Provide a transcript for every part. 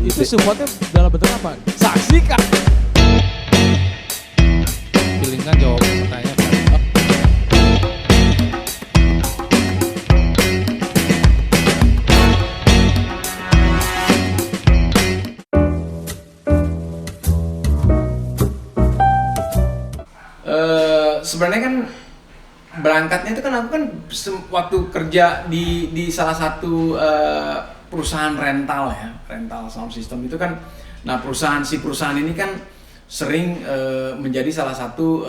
Itu supportnya dalam bentuk apa? Saksikan. Pilihkan jawaban pertanyaan. Sebenarnya kan berangkatnya itu kan aku kan waktu kerja di salah satu perusahaan rental sound system itu kan, nah perusahaan ini kan sering menjadi salah satu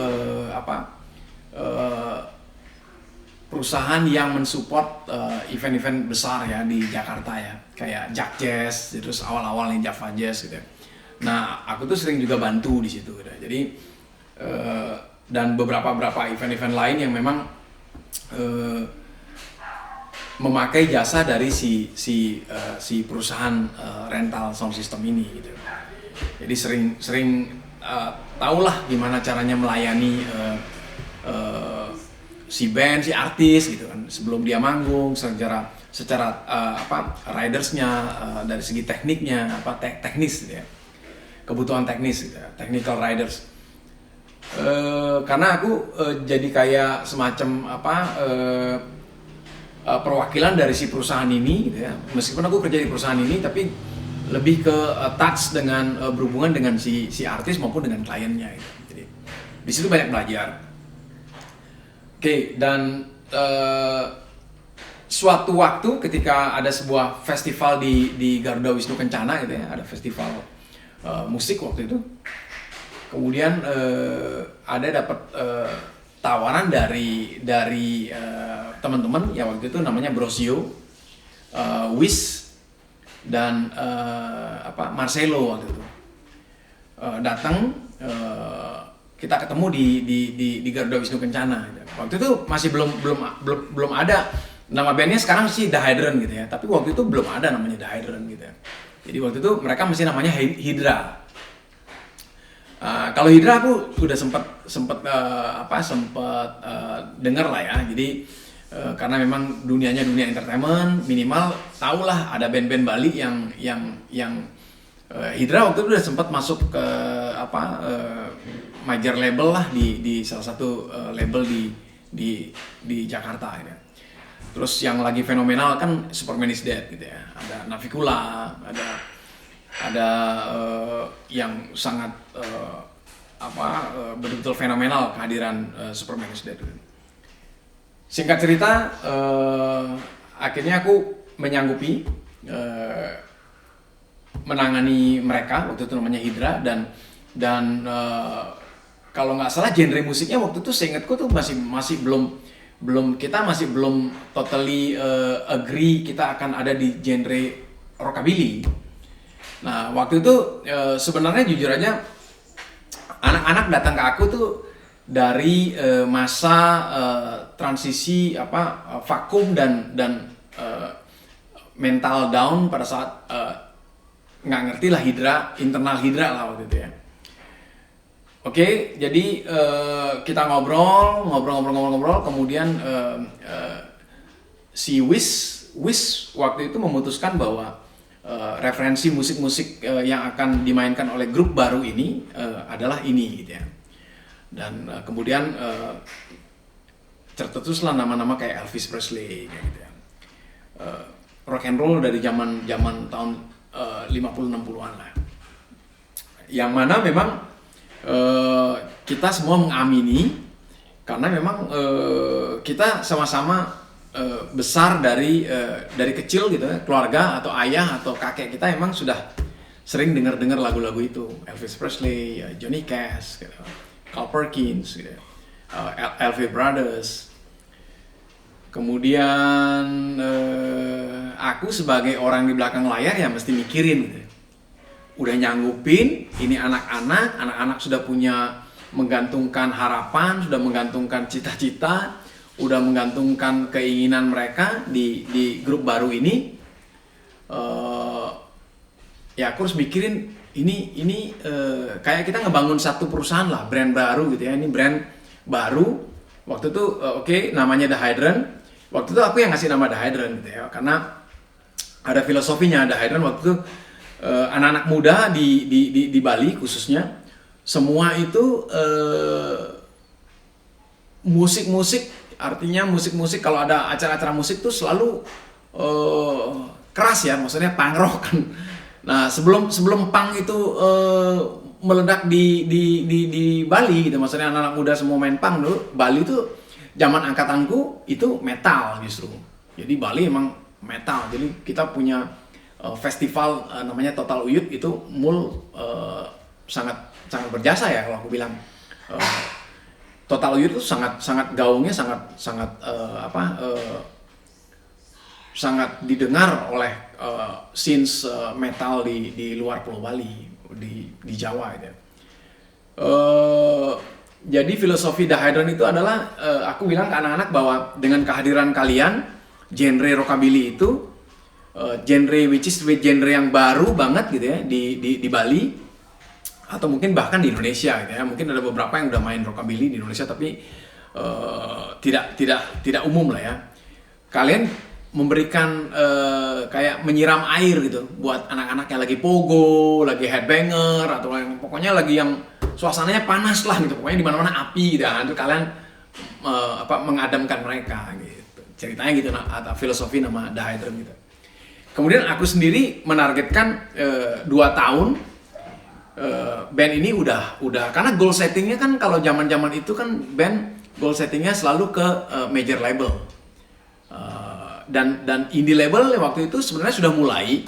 perusahaan yang mensupport event-event besar ya di Jakarta ya, kayak Jak Jazz, terus awal-awalnya Java Jazz gitu. Nah aku tuh sering juga bantu di situ gitu. Jadi dan beberapa event-event lain yang memang memakai jasa dari si perusahaan rental sound system ini gitu. Jadi sering tahulah gimana caranya melayani si band, si artis gitu kan sebelum dia manggung, secara ridersnya, dari segi tekniknya, teknis gitu ya, kebutuhan teknis gitu ya, technical riders. Karena aku jadi kayak semacam perwakilan dari si perusahaan ini gitu ya. Meskipun aku kerja di perusahaan ini, tapi lebih ke touch dengan berhubungan dengan si artis maupun dengan kliennya gitu. Jadi di situ banyak belajar. Oke, dan suatu waktu ketika ada sebuah festival di Garuda Wisnu Kencana gitu ya, ada festival musik waktu itu. Kemudian ada dapat tawaran dari teman-teman ya waktu itu namanya Brosio, Wis dan Marcelo waktu itu datang, kita ketemu di Garuda Wisnu Kencana. Waktu itu masih belum ada nama bandnya, sekarang sih The Hydrant gitu ya, tapi waktu itu belum ada namanya The Hydrant gitu ya. Jadi waktu itu mereka masih namanya Hydra. Kalau Hydra aku sudah sempat dengar lah ya. Jadi karena memang dunianya dunia entertainment, minimal tahulah ada band-band Bali yang Hydra waktu itu udah sempat masuk ke major label lah di salah satu label di Jakarta gitu. Terus yang lagi fenomenal kan Superman is Dead gitu ya. Ada Navikula, ada yang sangat betul-betul fenomenal kehadiran Superman is Dead. Singkat cerita, akhirnya aku menyanggupi menangani mereka waktu itu namanya Hydra, dan kalau nggak salah genre musiknya waktu itu seingatku tuh masih kita masih belum totally agree kita akan ada di genre rockabilly. Nah waktu itu sebenarnya jujur aja anak-anak datang ke aku tuh dari masa transisi vakum dan mental down pada saat nggak ngerti lah internal Hydra lah waktu itu ya. Oke, jadi kita ngobrol, kemudian si Wis waktu itu memutuskan bahwa referensi musik-musik yang akan dimainkan oleh grup baru ini adalah ini gitu ya. Dan kemudian tercetuslah nama-nama kayak Elvis Presley kayak gitu ya. Rock and roll dari zaman tahun 50-60-an lah. Yang mana memang kita semua mengamini karena memang kita sama-sama besar dari kecil gitu ya, keluarga atau ayah atau kakek kita emang sudah sering dengar lagu-lagu itu, Elvis Presley, Johnny Cash, gitu, Carl Perkins, gitu, Elvis Brothers. Kemudian aku sebagai orang di belakang layar ya mesti mikirin gitu. Udah nyanggupin, ini anak-anak sudah punya menggantungkan harapan, sudah menggantungkan cita-cita, udah menggantungkan keinginan mereka di grup baru ini. Ya aku harus mikirin ini kayak kita ngebangun satu perusahaan lah, brand baru gitu ya. Ini brand baru. Waktu itu namanya The Hydrant. Waktu itu aku yang ngasih nama The Hydrant gitu ya, karena ada filosofinya. The Hydrant waktu itu anak-anak muda di Bali khususnya, semua itu musik-musik, artinya musik-musik kalau ada acara-acara musik tuh selalu keras ya, maksudnya punk rock kan. Nah sebelum punk itu meledak di Bali gitu, maksudnya anak-anak muda semua main punk dulu, Bali tuh zaman angkatanku itu metal justru. Jadi Bali emang metal, jadi kita punya festival namanya Total Uyut itu sangat berjasa ya kalau aku bilang. Total Uyut itu sangat gaungnya sangat didengar oleh scenes metal di luar Pulau Bali, di Jawa gitu. Jadi filosofi The Hydran itu adalah aku bilang ke anak-anak bahwa dengan kehadiran kalian, genre rockabilly itu genre which is genre yang baru banget gitu ya di Bali, atau mungkin bahkan di Indonesia gitu ya. Mungkin ada beberapa yang udah main rockabilly di Indonesia tapi tidak umum lah ya. Kalian memberikan kayak menyiram air gitu buat anak-anak yang lagi pogo, lagi headbanger, atau yang pokoknya lagi yang suasananya panas lah gitu. Pokoknya di mana-mana api gitu. Itu kalian mengadamkan mereka gitu. Ceritanya gitu, atau filosofi nama The Hydran gitu. Kemudian aku sendiri menargetkan 2 tahun band ini udah karena goal settingnya kan kalau zaman itu kan band goal settingnya selalu ke major label, dan indie label waktu itu sebenarnya sudah mulai.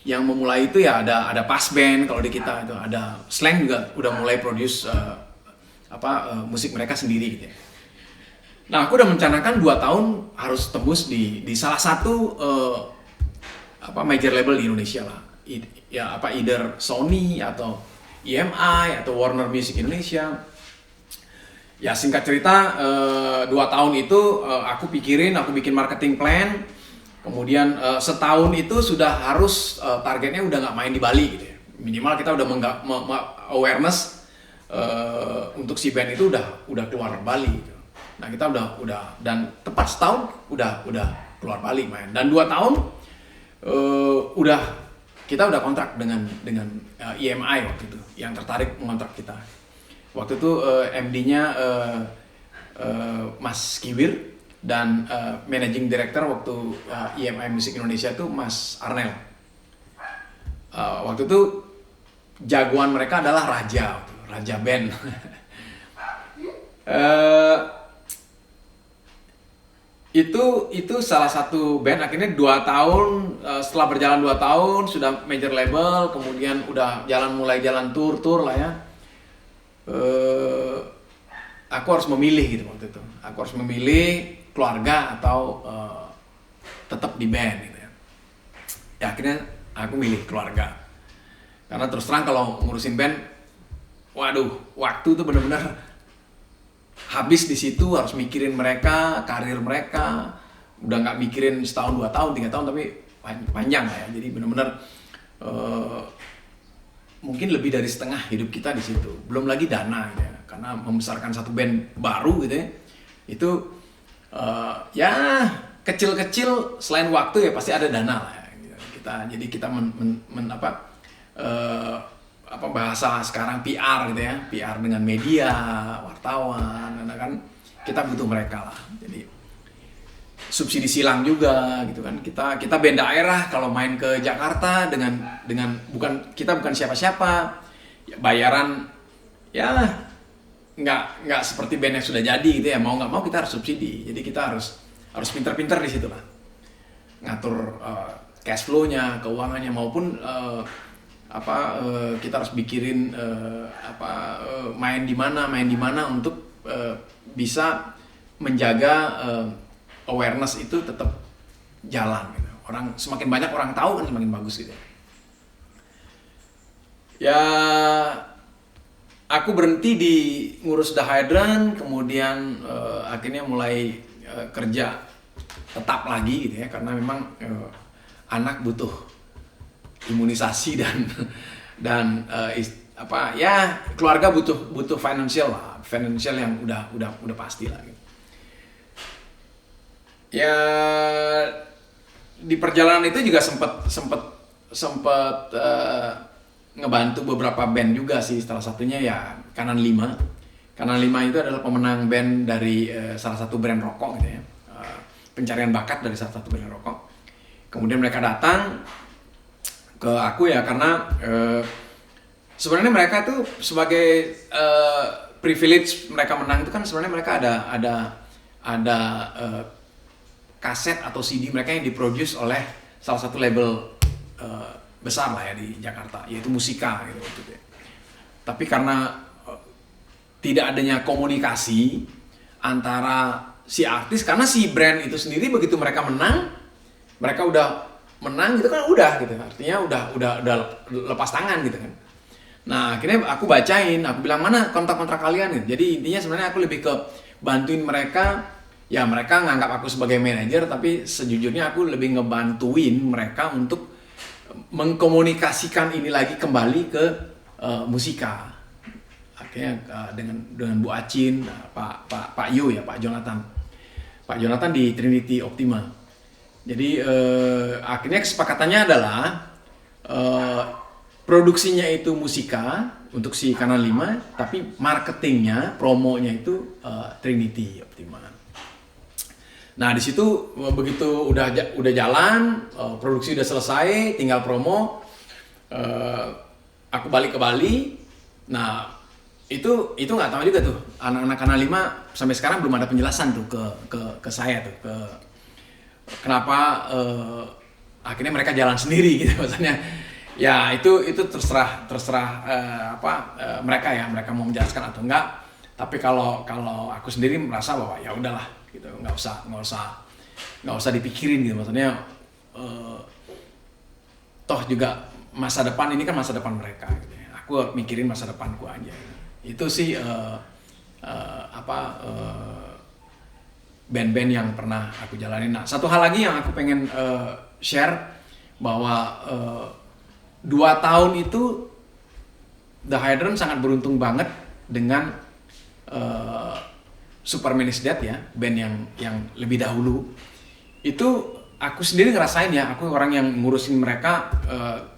Yang memulai itu ya ada Pas Band kalau di kita, itu ada Slang juga udah mulai produce musik mereka sendiri gitu ya. Nah aku udah merencanakan 2 tahun harus tembus di salah satu major label di Indonesia lah. Ya either Sony atau EMI atau Warner Music Indonesia. Ya singkat cerita 2 tahun itu aku bikin marketing plan. Kemudian setahun itu sudah harus targetnya udah nggak main di Bali gitu ya. Minimal kita udah awareness untuk si band itu udah keluar Bali gitu. Nah kita udah dan tepat setahun udah keluar Bali main, dan 2 tahun kita udah kontrak dengan EMI waktu itu yang tertarik mengontrak kita. Waktu itu MD-nya Mas Kiwir dan managing director waktu EMI Music Indonesia itu Mas Arnel. Waktu itu jagoan mereka adalah Raja Band. Itu salah satu band. Akhirnya 2 tahun setelah berjalan 2 tahun sudah major label, kemudian udah mulai jalan tour lah ya. Aku harus memilih gitu waktu itu. Aku harus memilih keluarga atau tetap di band gitu ya. Ya akhirnya aku milih keluarga. Karena terus terang kalau ngurusin band, waduh, waktu tuh benar-benar habis di situ, harus mikirin mereka, karir mereka. Udah nggak mikirin setahun, 2 tahun, 3 tahun, tapi panjang lah ya. Jadi benar-benar mungkin lebih dari setengah hidup kita di situ. Belum lagi dana gitu ya. Karena membesarkan satu band baru gitu ya. Itu ya kecil-kecil selain waktu ya pasti ada dana lah ya. Jadi kita bahasa sekarang PR gitu ya, PR dengan media, wartawan, karena kan kita butuh mereka lah. Jadi subsidi silang juga gitu kan. Kita band daerah kalau main ke Jakarta dengan bukan siapa-siapa, ya bayaran ya nggak seperti band yang sudah jadi gitu ya. Mau nggak mau kita harus subsidi. Jadi kita harus pintar-pintar di situ lah, ngatur cash flow-nya, keuangannya, maupun kita harus pikirin main di mana untuk bisa menjaga awareness itu tetap jalan gitu. Semakin banyak orang tahu kan semakin bagus gitu. Ya aku berhenti di ngurus The Hydran, kemudian akhirnya mulai kerja tetap lagi gitu ya, karena memang anak butuh imunisasi dan keluarga butuh financial yang udah pasti lah gitu. Ya di perjalanan itu juga sempat sempet ngebantu beberapa band juga sih. Salah satunya ya Kanan 5. Kanan 5 itu adalah pemenang band dari salah satu brand rokok gitu ya. Pencarian bakat dari salah satu brand rokok. Kemudian mereka datang ke aku ya karena sebenarnya mereka itu sebagai privilege mereka menang itu kan sebenarnya mereka ada kaset atau CD mereka yang diproduce oleh salah satu label besar lah ya di Jakarta, yaitu Musika gitu. Tapi karena tidak adanya komunikasi antara si artis, karena si brand itu sendiri begitu mereka menang, mereka udah menang gitu kan udah gitu, artinya udah lepas tangan gitu kan. Nah akhirnya aku bacain, aku bilang mana kontrak-kontrak kalian gitu. Jadi intinya sebenarnya aku lebih ke bantuin mereka, ya mereka nganggap aku sebagai manajer, tapi sejujurnya aku lebih ngebantuin mereka untuk mengkomunikasikan ini lagi kembali ke Musika. Akhirnya dengan Bu Acin, Pak Yu ya, Pak Jonathan di Trinity Optima. Jadi akhirnya kesepakatannya adalah produksinya itu Musika untuk si Kanal 5, tapi marketingnya, promonya itu Trinity Optima. Nah di situ begitu udah jalan, produksi udah selesai, tinggal promo. Aku balik ke Bali. Nah itu nggak tahu juga tuh anak-anak Kanal 5 sampai sekarang belum ada penjelasan tuh ke saya tuh kenapa akhirnya mereka jalan sendiri gitu maksudnya. Ya itu terserah mereka mau menjelaskan atau enggak. Tapi kalau aku sendiri merasa bahwa ya udahlah gitu, nggak usah dipikirin gitu, maksudnya toh juga masa depan ini kan masa depan mereka gitu ya. Aku mikirin masa depanku aja. Itu sih band-band yang pernah aku jalanin. Nah satu hal lagi yang aku pengen share bahwa 2 tahun itu The Hydran sangat beruntung banget dengan Superman is Dead ya, band yang lebih dahulu. Itu aku sendiri ngerasain ya, aku orang yang ngurusin mereka,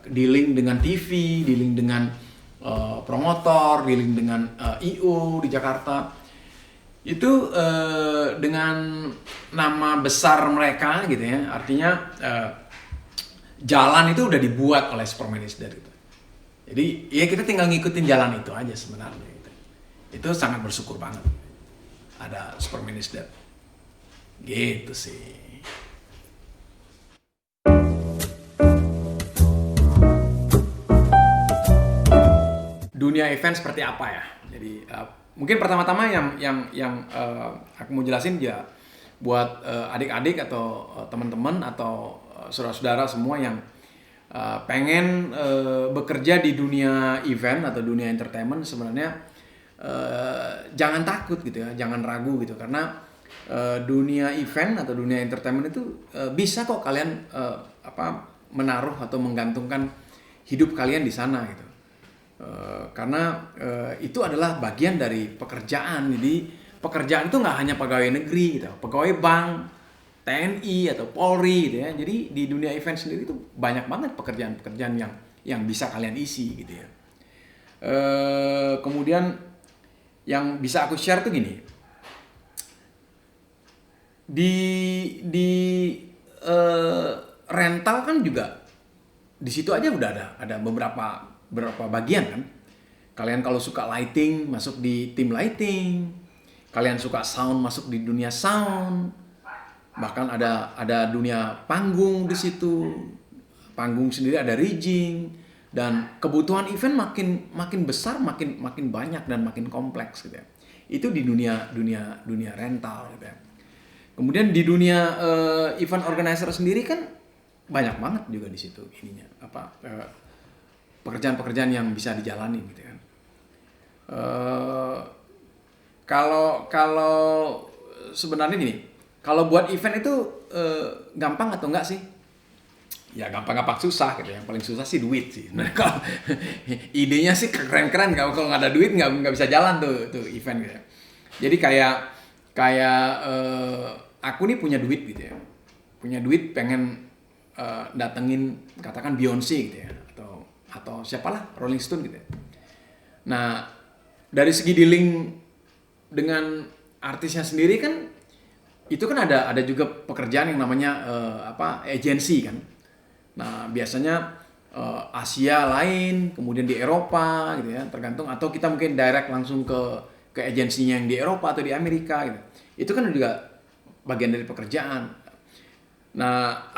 dealing dengan TV, dealing dengan promotor, dealing dengan IO di Jakarta. Itu dengan nama besar mereka gitu ya, artinya jalan itu udah dibuat oleh Superman is Dead gitu. Jadi ya kita tinggal ngikutin jalan itu aja sebenarnya gitu. Itu sangat bersyukur banget ada Superman is Dead gitu sih. Dunia event seperti apa ya? Jadi mungkin pertama-tama yang aku mau jelasin ya buat adik-adik atau teman-teman atau saudara-saudara semua yang pengen bekerja di dunia event atau dunia entertainment, sebenarnya jangan takut gitu ya, jangan ragu gitu, karena dunia event atau dunia entertainment itu bisa kok kalian menaruh atau menggantungkan hidup kalian di sana gitu. Karena itu adalah bagian dari pekerjaan. Jadi pekerjaan itu nggak hanya pegawai negeri gitu, pegawai bank, TNI atau Polri gitu ya. Jadi di dunia event sendiri itu banyak banget pekerjaan-pekerjaan yang bisa kalian isi gitu ya. Kemudian yang bisa aku share tuh gini, di rental kan juga di situ aja udah ada beberapa bagian kan. Kalian kalau suka lighting masuk di tim lighting, kalian suka sound masuk di dunia sound, bahkan ada dunia panggung di situ. Panggung sendiri ada rigging, dan kebutuhan event makin besar, makin banyak dan makin kompleks gitu ya. Itu di dunia rental gitu ya. Kemudian di dunia event organizer sendiri kan banyak banget juga di situ ininya pekerjaan-pekerjaan yang bisa dijalani gitu kan. Kalau sebenarnya gini, kalau buat event itu gampang atau enggak sih? Ya gampang susah gitu. Yang paling susah sih duit sih. Nah, kalau idenya sih keren-keren, kalau nggak ada duit nggak bisa jalan tuh event gitu. Jadi kayak aku nih punya duit gitu ya. Punya duit pengen datengin katakan Beyonce gitu ya, atau siapalah, Rolling Stone gitu ya. Nah, dari segi dealing dengan artisnya sendiri kan, itu kan ada juga pekerjaan yang namanya agency kan. Nah, biasanya Asia lain, kemudian di Eropa gitu ya, tergantung, atau kita mungkin direct langsung ke agensinya yang di Eropa atau di Amerika gitu. Itu kan juga bagian dari pekerjaan. Nah,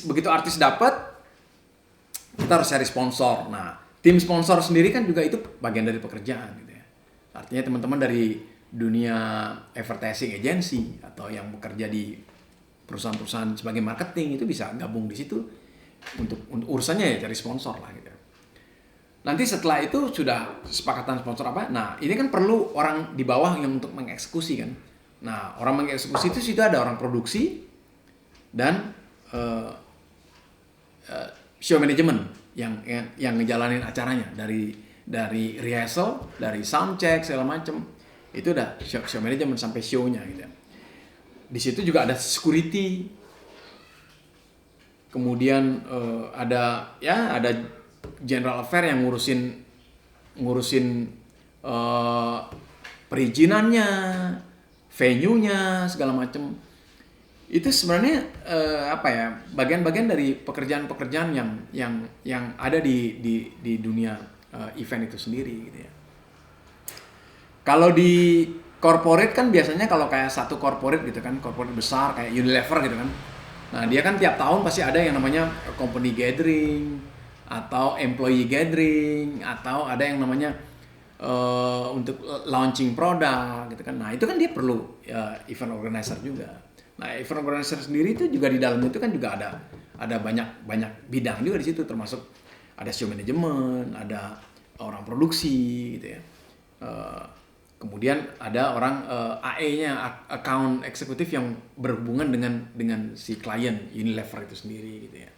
begitu artis dapat, kita harus cari sponsor. Nah, tim sponsor sendiri kan juga itu bagian dari pekerjaan gitu ya. Artinya teman-teman dari dunia advertising agency atau yang bekerja di perusahaan-perusahaan sebagai marketing itu bisa gabung di situ untuk urusannya ya cari sponsor lah gitu. Nanti setelah itu sudah kesepakatan sponsor apa? Nah, ini kan perlu orang di bawah yang untuk mengeksekusi kan. Nah, orang mengeksekusi itu sudah ada orang produksi dan show management yang ngejalanin acaranya dari rehearsal, dari sound check segala macam. Itu udah show management sampai show-nya gitu. Di situ juga ada security. Kemudian ada general affair yang ngurusin perizinannya, venue-nya segala macam. Itu sebenarnya bagian-bagian dari pekerjaan-pekerjaan yang ada di dunia event itu sendiri gitu ya. Kalau di corporate kan biasanya kalau kayak satu corporate gitu kan, corporate besar kayak Unilever gitu kan. Nah, dia kan tiap tahun pasti ada yang namanya company gathering atau employee gathering atau ada yang namanya untuk launching produk gitu kan. Nah, itu kan dia perlu event organizer juga. Nah, event organizer sendiri itu juga di dalam itu kan juga ada banyak bidang juga di situ, termasuk ada show management, ada orang produksi gitu ya. Kemudian ada orang AE-nya, account eksekutif yang berhubungan dengan si klien Unilever itu sendiri gitu ya.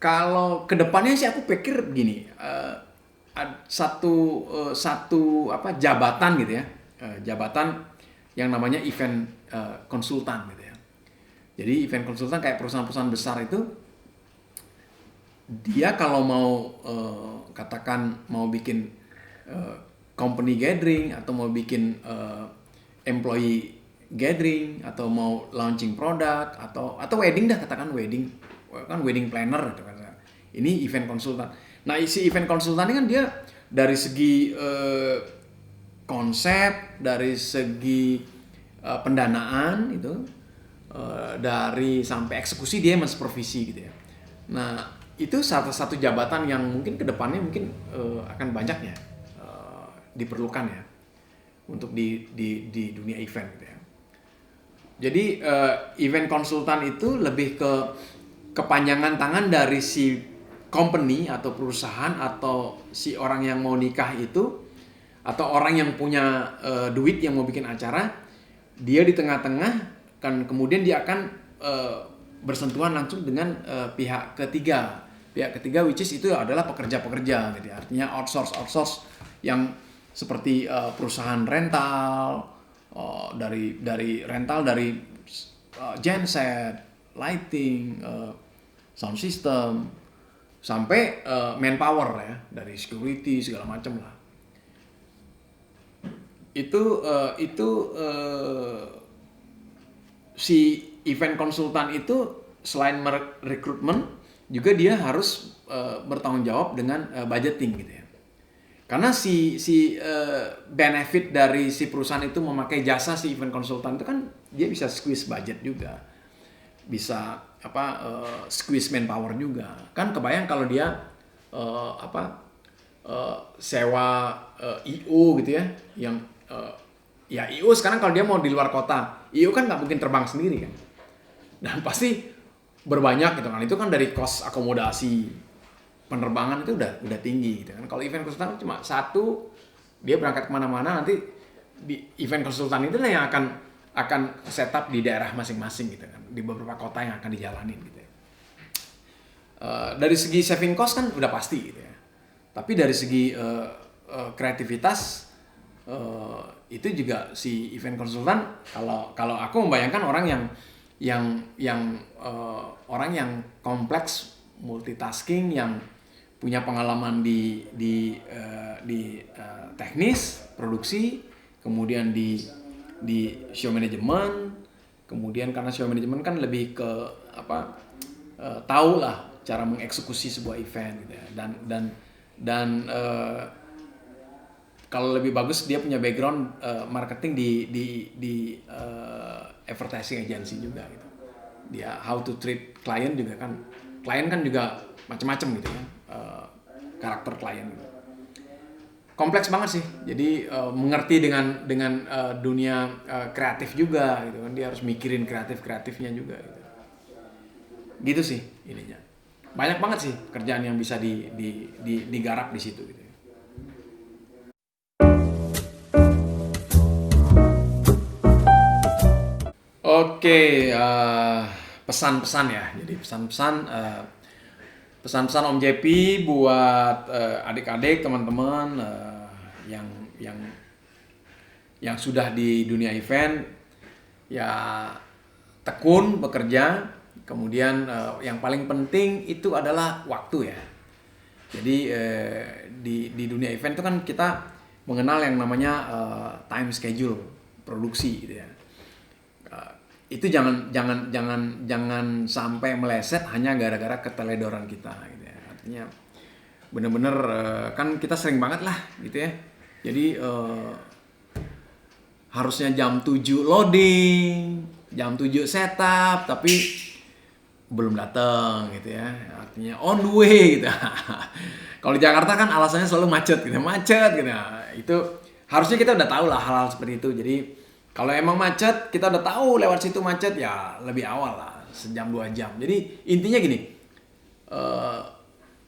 Kalau kedepannya sih aku pikir begini, satu jabatan gitu ya, jabatan yang namanya event konsultan gitu ya. Jadi event konsultan kayak perusahaan-perusahaan besar itu, dia kalau mau katakan mau bikin company gathering atau mau bikin employee gathering atau mau launching produk atau wedding dah, katakan wedding planner gitu kan. Ini event konsultan. Nah, isi event konsultan ini kan dia dari segi konsep, dari segi pendanaan itu, dari sampai eksekusi dia mensupervisi gitu ya. Nah, itu satu jabatan yang mungkin kedepannya mungkin akan banyak ya diperlukan ya untuk di dunia event gitu ya. Jadi event konsultan itu lebih ke kepanjangan tangan dari si company atau perusahaan atau si orang yang mau nikah itu atau orang yang punya duit yang mau bikin acara, dia di tengah-tengah kan, kemudian dia akan bersentuhan langsung dengan pihak ketiga which is itu adalah pekerja-pekerja gitu ya. Artinya outsource yang seperti perusahaan rental, dari rental dari genset, lighting, sound system, sampai manpower ya, dari security segala macam lah. Itu si event konsultan itu selain rekrutmen juga dia harus bertanggung jawab dengan budgeting gitu ya. Karena si benefit dari si perusahaan itu memakai jasa si event konsultan itu kan dia bisa squeeze budget juga. Bisa squeeze manpower juga. Kan kebayang kalau dia sewa IO gitu ya, yang ya IO sekarang kalau dia mau di luar kota, IO kan nggak mungkin terbang sendiri kan. Dan pasti berbanyak gitu kan. Itu kan dari cost akomodasi penerbangan itu udah tinggi gitu kan. Kalau event konsultan cuma satu, dia berangkat kemana-mana, nanti di event konsultan itu yang akan setup di daerah masing-masing gitu kan, di beberapa kota yang akan dijalanin gitu ya. Dari segi saving cost kan udah pasti gitu ya. Tapi dari segi kreativitas itu juga si event konsultan, kalau aku membayangkan orang orang yang kompleks, multitasking, yang punya pengalaman di teknis produksi, kemudian di show management, kemudian karena show management kan lebih ke tahu lah cara mengeksekusi sebuah event gitu ya. Dan kalau lebih bagus dia punya background marketing di advertising agency juga gitu. Dia how to treat klien juga kan. Klien kan juga macam-macam gitu ya. Karakter klien gitu. Kompleks banget sih. Jadi mengerti dengan dunia kreatif juga gitu kan. Dia harus mikirin kreatifnya juga gitu. Gitu sih ininya. Banyak banget sih kerjaan yang bisa digarap di situ gitu. Oke, pesan-pesan ya. Jadi pesan-pesan Om JP buat adik-adik, teman-teman yang sudah di dunia event, ya tekun bekerja. Kemudian yang paling penting itu adalah waktu ya. Jadi di dunia event itu kan kita mengenal yang namanya time schedule produksi gitu ya. Itu jangan sampai meleset hanya gara-gara keteledoran kita gitu ya. Artinya bener-bener kan kita sering banget lah gitu ya. Jadi harusnya jam 7 loading, jam 7 setup, tapi belum datang gitu ya. Artinya on the way gitu. Kalau di Jakarta kan alasannya selalu macet gitu. Itu harusnya kita udah tahu lah hal-hal seperti itu. Jadi kalau emang macet, kita udah tahu lewat situ macet, ya lebih awal lah, sejam 2 jam. Jadi intinya gini,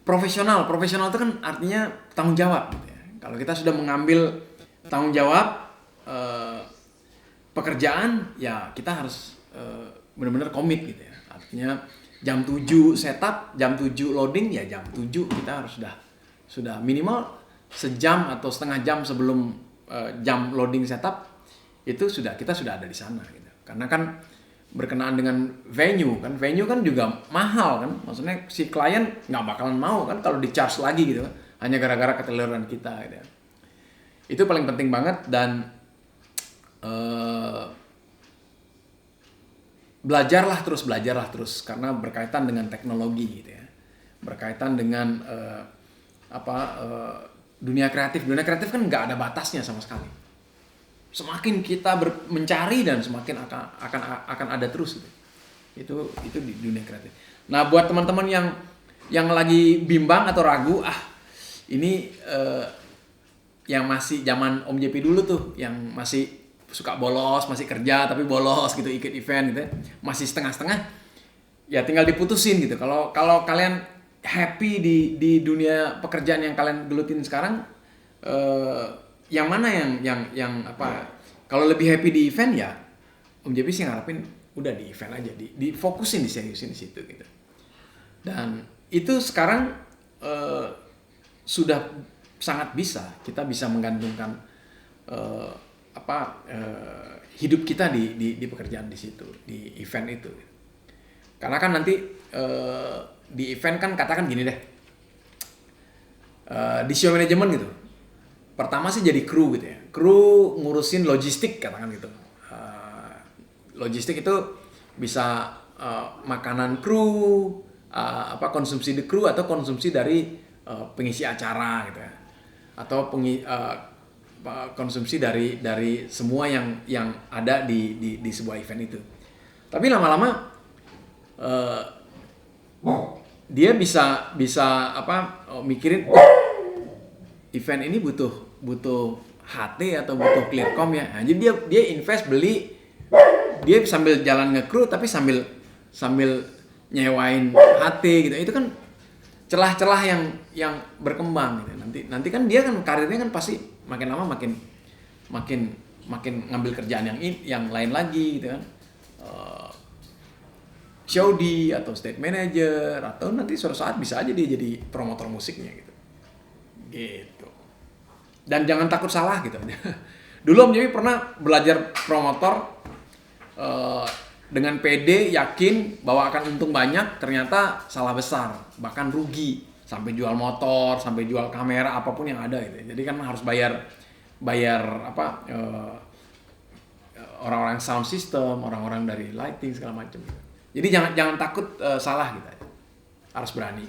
profesional itu kan artinya tanggung jawab gitu ya. Kalau kita sudah mengambil tanggung jawab pekerjaan, ya kita harus benar-benar komit gitu ya. Artinya jam 7 setup, jam 7 loading, ya jam 7 kita harus sudah minimal sejam atau setengah jam sebelum jam loading setup, itu kita sudah ada di sana gitu. Karena kan berkenaan dengan venue kan juga mahal kan. Maksudnya si klien nggak bakalan mau kan kalau di-charge lagi gitu kan. Hanya gara-gara keteledoran kita gitu. Itu paling penting banget. Dan belajarlah terus karena berkaitan dengan teknologi gitu ya. Berkaitan dengan dunia kreatif kan nggak ada batasnya sama sekali. Semakin kita mencari dan semakin akan ada terus gitu. Itu di dunia kreatif. Nah, buat teman-teman yang lagi bimbang atau ragu, ini yang masih zaman Om JP dulu tuh, yang masih suka bolos, masih kerja tapi bolos gitu, ikut event gitu, masih setengah-setengah, ya tinggal diputusin gitu. Kalau kalian happy di dunia pekerjaan yang kalian gelutin sekarang, yang mana yang kalau lebih happy di event, ya Om JP sih ngarepin udah di event aja, difokusin, diseriusin di situ gitu. Dan itu sekarang sudah sangat kita bisa menggantungkan hidup kita di pekerjaan di situ, di event itu. Karena kan nanti di event kan katakan gini deh, di show management gitu. Pertama sih jadi kru gitu ya. Kru ngurusin logistik katakan gitu. Logistik itu bisa makanan kru, konsumsi di kru atau konsumsi dari pengisi acara gitu ya. Atau konsumsi dari semua yang ada di sebuah event itu. Tapi lama-lama dia bisa mikirin event ini butuh HT atau butuh clearcom ya. Nah, jadi dia invest beli, dia sambil jalan nge-crew tapi sambil nyewain HT gitu. Itu kan celah-celah yang berkembang gitu. Nanti kan dia kan karirnya kan pasti makin lama makin ngambil kerjaan yang lain lagi gitu kan. Showdy atau stage manager, atau nanti suatu saat bisa aja dia jadi promotor musiknya gitu. Dan jangan takut salah gitu. Dulu Om Jimmy pernah belajar promotor dengan pede, yakin bahwa akan untung banyak, ternyata salah besar, bahkan rugi sampai jual motor, sampai jual kamera apapun yang ada gitu. Jadi kan harus bayar apa orang-orang sound system, orang-orang dari lighting segala macam. Jadi jangan takut salah gitu. Harus berani.